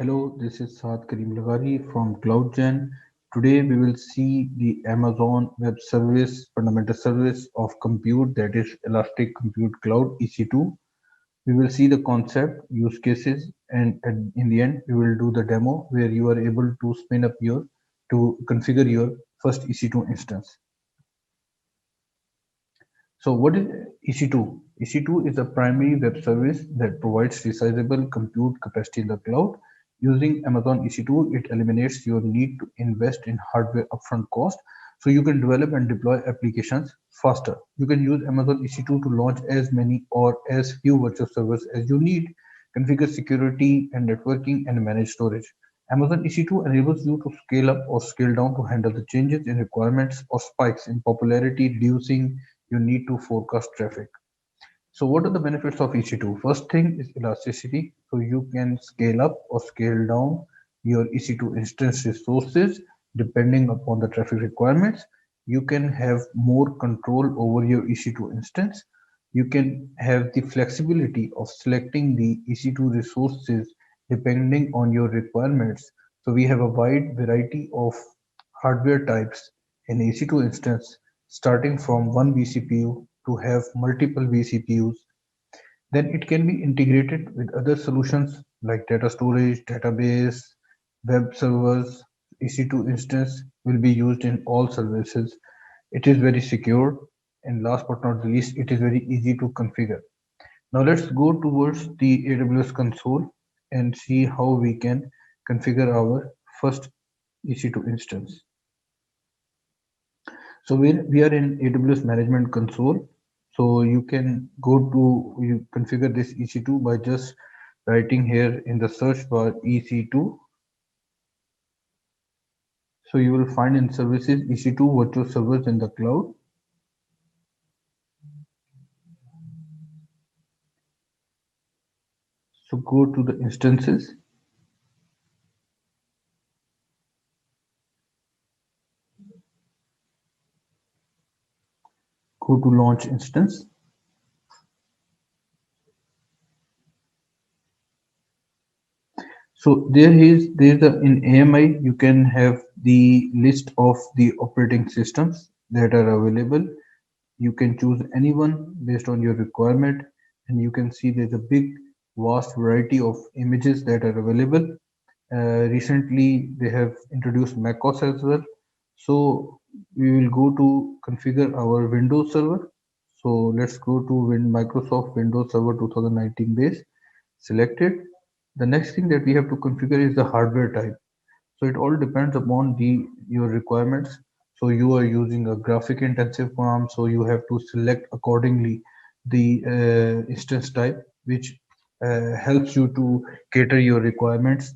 Hello, this is Saad Karim Lagari from CloudGen. Today we will see the Amazon Web Service fundamental service of compute, that is Elastic Compute Cloud EC2. We will see the concept, use cases, and in the end we will do the demo where you are able to spin up your to configure your first EC2 instance. So what is EC2? EC2 is a primary web service that provides resizable compute capacity in the cloud. Using Amazon EC2, it eliminates your need to invest in hardware upfront cost, so you can develop and deploy applications faster. You can use Amazon EC2 to launch as many or as few virtual servers as you need, configure security and networking, and manage storage. Amazon EC2 enables you to scale up or scale down to handle the changes in requirements or spikes in popularity, reducing you need to forecast traffic. So what are the benefits of EC2? First thing is elasticity. So you can scale up or scale down your EC2 instance resources depending upon the traffic requirements. You can have more control over your EC2 instance. You can have the flexibility of selecting the EC2 resources depending on your requirements. So we have a wide variety of hardware types in EC2 instance, starting from one vCPU to have multiple vCPUs. Then it can be integrated with other solutions like data storage, database, web servers. EC2 instance will be used in all services. It is very secure, and last but not least, it is very easy to configure. Now let's go towards the AWS console and see how we can configure our first EC2 instance. So we are in AWS Management Console. So you can go to, you configure this EC2 by just writing here in the search bar EC2. So you will find in services EC2 virtual servers in the cloud. So go to the instances. Go to launch instance. So there's a in AMI you can have the list of the operating systems that are available. You can choose anyone based on your requirement, and you can see there's a big vast variety of images that are available. Recently they have introduced macOS as well. So we will go to configure our Windows server. So let's go to Microsoft Windows Server 2019 base. Select it. The next thing that we have to configure is the hardware type. So it all depends upon the your requirements. So you are using a graphic intensive farm, so you have to select accordingly the instance type, which helps you to cater your requirements.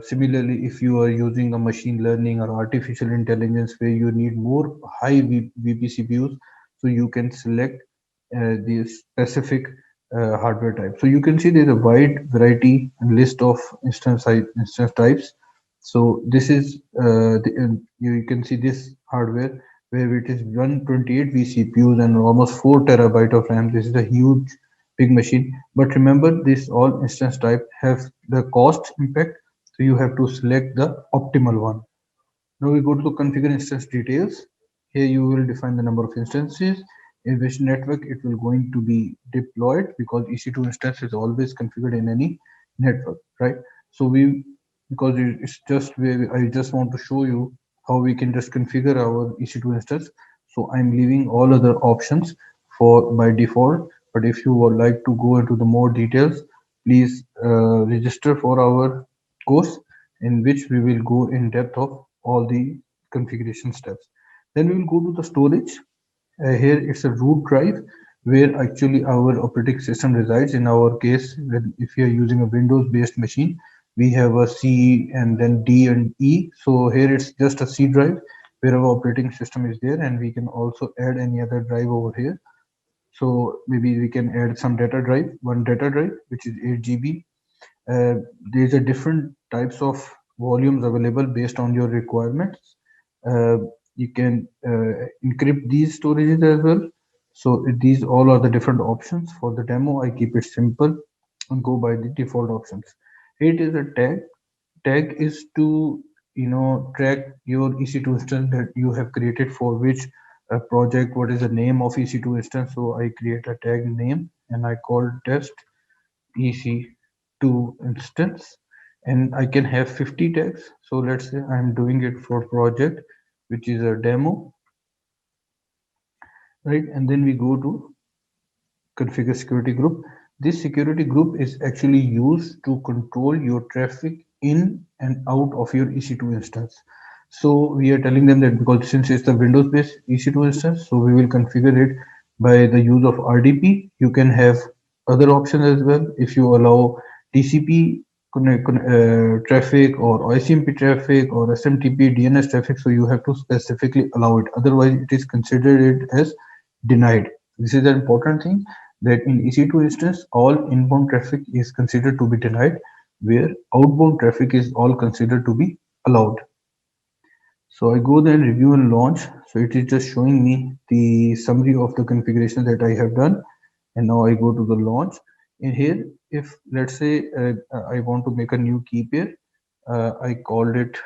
Similarly, if you are using a machine learning or artificial intelligence where you need more high vPCPUs, so you can select the specific hardware type. So you can see there's a wide variety and list of instance types. So this is you can see this hardware where it is 128 vCPUs and almost 4 terabyte of RAM. This is a huge big machine. But remember, this all instance type have the cost impact, so you have to select the optimal one. Now we go to the configure instance details. Here you will define the number of instances in which network it will going to be deployed, because EC2 instance is always configured in any network, right? So we, because it's just where I just want to show you how we can just configure our EC2 instance. So I'm leaving all other options for by default. But if you would like to go into the more details, please register for our course in which we will go in depth of all the configuration steps. Then we will go to the storage. Here it's a root drive where actually our operating system resides. In our case, if you are using a Windows based machine, we have a C and then D and E. So here it's just a C drive where our operating system is there, and we can also add any other drive over here. So maybe we can add some data drive, one data drive, which is 8 GB. There's a different types of volumes available based on your requirements. You can encrypt these storages as well. So these all are the different options. For the demo, I keep it simple and go by the default options. It is a tag. Tag is to track your EC2 instance that you have created for which project. What is the name of EC2 instance? So I create a tag name and I call test EC2 instance, and I can have 50 tags. So let's say I'm doing it for project which is a demo, right? And then we go to configure security group. This security group is actually used to control your traffic in and out of your EC2 instance. So we are telling them that because since it's the Windows based EC2 instance, so we will configure it by the use of RDP. You can have other options as well if you allow TCP traffic or ICMP traffic or SMTP DNS traffic. So you have to specifically allow it. Otherwise, it is considered it as denied. This is an important thing, that in EC2 instance, all inbound traffic is considered to be denied, where outbound traffic is all considered to be allowed. So I go there and review and launch. So it is just showing me the summary of the configuration that I have done. And now I go to the launch. In here, if let's say I want to make a new key pair, I called it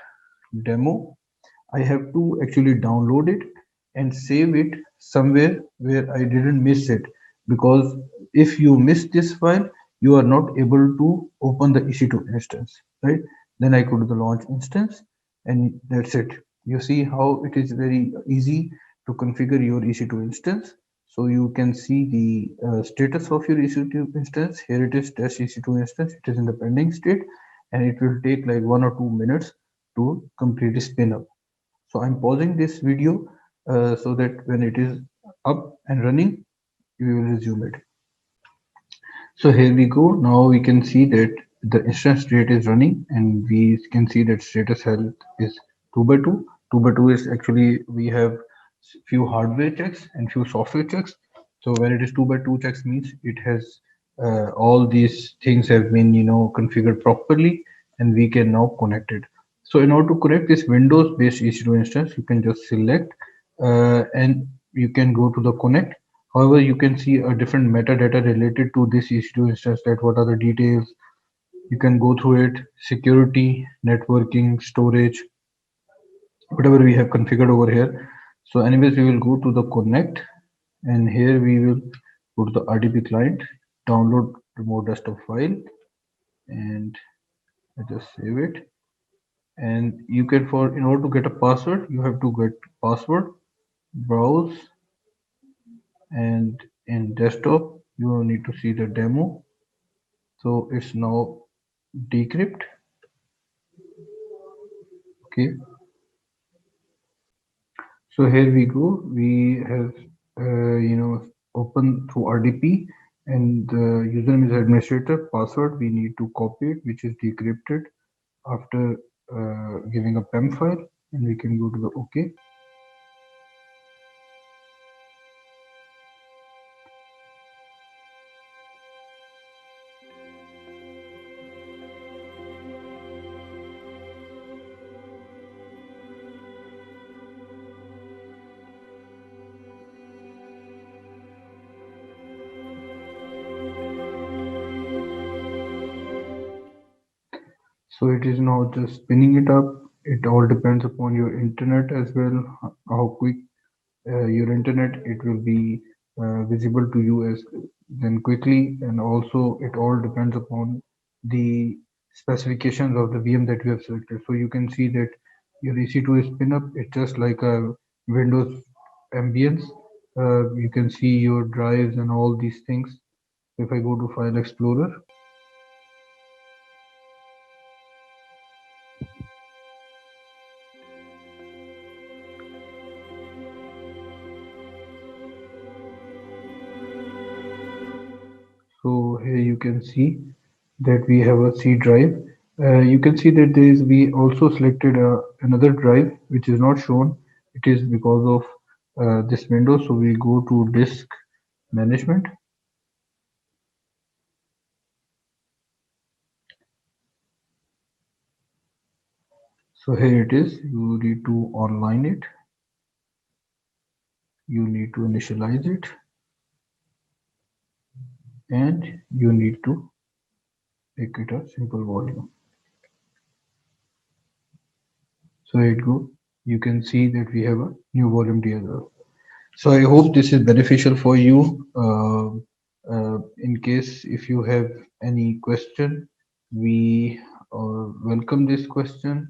demo. I have to actually download it and save it somewhere where I didn't miss it, because if you miss this file, you are not able to open the EC2 instance, right? Then I go to the launch instance and that's it. You see how it is very easy to configure your EC2 instance. So you can see the status of your EC2 instance. Here it is, test EC2 instance. It is in the pending state and it will take like 1 or 2 minutes to complete spin up. So I'm pausing this video so that when it is up and running, we will resume it. So here we go. Now we can see that the instance state is running and we can see that status health is 2 by 2. 2 by 2 is actually we have few hardware checks and few software checks. So when it is 2 by 2 checks means it has all these things have been configured properly and we can now connect it. So in order to connect this Windows based EC2 instance, you can just select and you can go to the connect. However, you can see a different metadata related to this EC2 instance, that what are the details. You can go through it, security, networking, storage, whatever we have configured over here. So anyways, we will go to the connect and here we will go to the RDP client, download remote desktop file and I just save it. And you can in order to get a password, you have to get password, browse, and in desktop you need to see the demo. So it's now decrypt. Okay, so here we go. We have open through RDP and the username is administrator. Password we need to copy it, which is decrypted after giving a PEM file, and we can go to the OK. So it is now just spinning it up. It all depends upon your internet as well, how quick your internet, it will be visible to you as then quickly, and also it all depends upon the specifications of the VM that you have selected. So you can see that your EC2 is spin up. It's just like a Windows ambience. You can see your drives and all these things. If I go to File Explorer, so here you can see that we have a C drive. You can see that there is we also selected another drive which is not shown. It is because of this window. So we go to disk management. So here it is. You need to online it. You need to initialize it, and you need to make it a simple volume. So it go. You can see that we have a new volunteer as well. So I hope this is beneficial for you. In case if you have any question, we welcome this question,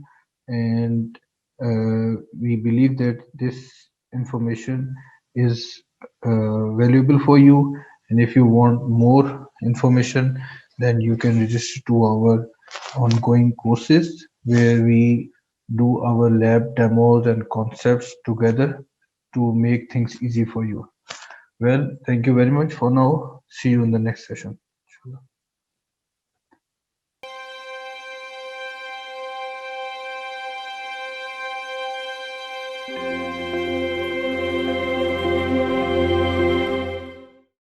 and we believe that this information is valuable for you. And if you want more information, then you can register to our ongoing courses where we do our lab demos and concepts together to make things easy for you. Well, thank you very much for now. See you in the next session.